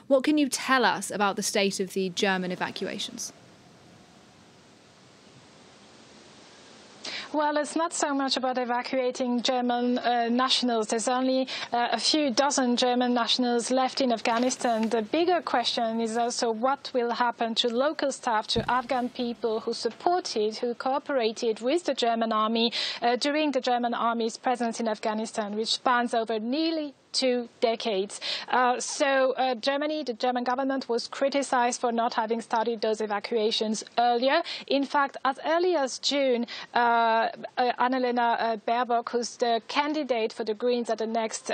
What can you tell us about the state of the German evacuations? Well, it's not so much about evacuating German nationals. There's only a few dozen German nationals left in Afghanistan. The bigger question is also what will happen to local staff, to Afghan people who supported, who cooperated with the German army during the German army's presence in Afghanistan, which spans over nearly 2 decades. Germany, the German government, was criticized for not having started those evacuations earlier. In fact, as early as June, Annalena Baerbock, who's the candidate for the Greens at the next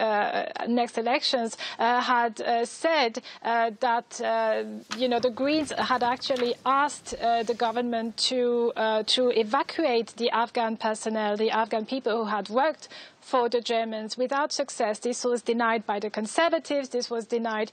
elections, had said that the Greens had actually asked the government to evacuate the Afghan personnel, the Afghan people who had worked for the Germans without success. This was denied by the Conservatives. This was denied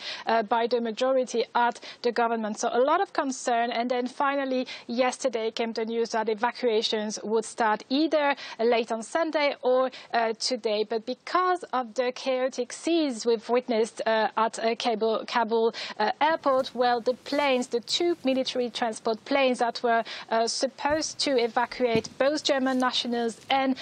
by the majority at the government. So a lot of concern. And then finally, yesterday came the news that evacuations would start either late on Sunday or today. But because of the chaotic scenes we've witnessed at Kabul airport, well, the planes, the 2 military transport planes that were supposed to evacuate both German nationals and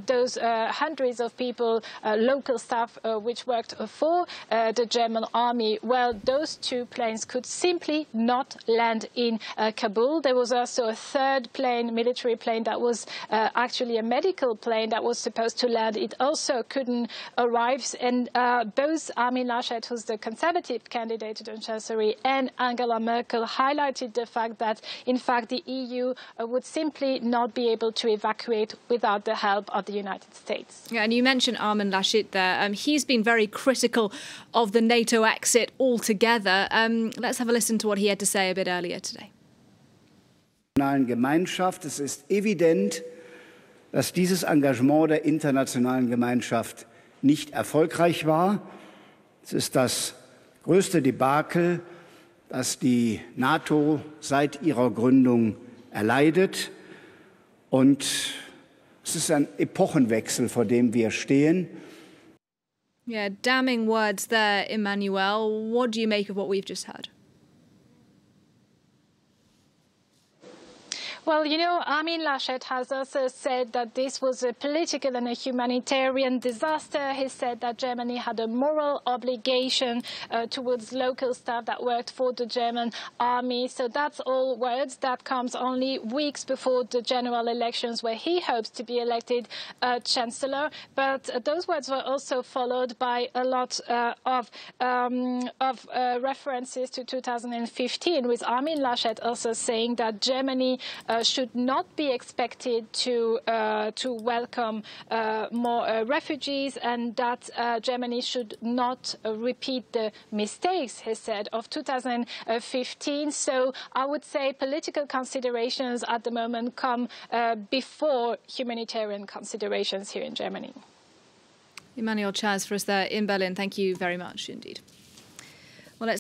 those hundreds of people, local staff, which worked for the German army, well, those 2 planes could simply not land in Kabul. There was also a third plane, military plane, that was actually a medical plane that was supposed to land. It also couldn't arrive. And both Armin Laschet, who's the Conservative candidate to the Chancellery, and Angela Merkel highlighted the fact that, in fact, the EU would simply not be able to evacuate without the help of the United States. Yeah, and you mentioned Armin Laschet there. He's been very critical of the NATO exit altogether. Let's have a listen to what he had to say a bit earlier today. Gemeinschaft. Es ist evident, dass dieses Engagement der internationalen Gemeinschaft nicht erfolgreich war. Es ist das größte Debakel, das die NATO seit ihrer Gründung erleidet. Und es ist ein Epochenwechsel, vor dem wir stehen. Yeah, damning words there, Emmanuelle. What do you make of what we've just heard? Well, Armin Laschet has also said that this was a political and a humanitarian disaster. He said that Germany had a moral obligation towards local staff that worked for the German army. So that's all words. That comes only weeks before the general elections, where he hopes to be elected Chancellor. But those words were also followed by a lot of references to 2015, with Armin Laschet also saying that Germany should not be expected to welcome more refugees, and that Germany should not repeat the mistakes, he said, of 2015. So I would say political considerations at the moment come before humanitarian considerations here in Germany. Emmanuelle Chaze for us there in Berlin. Thank you very much indeed.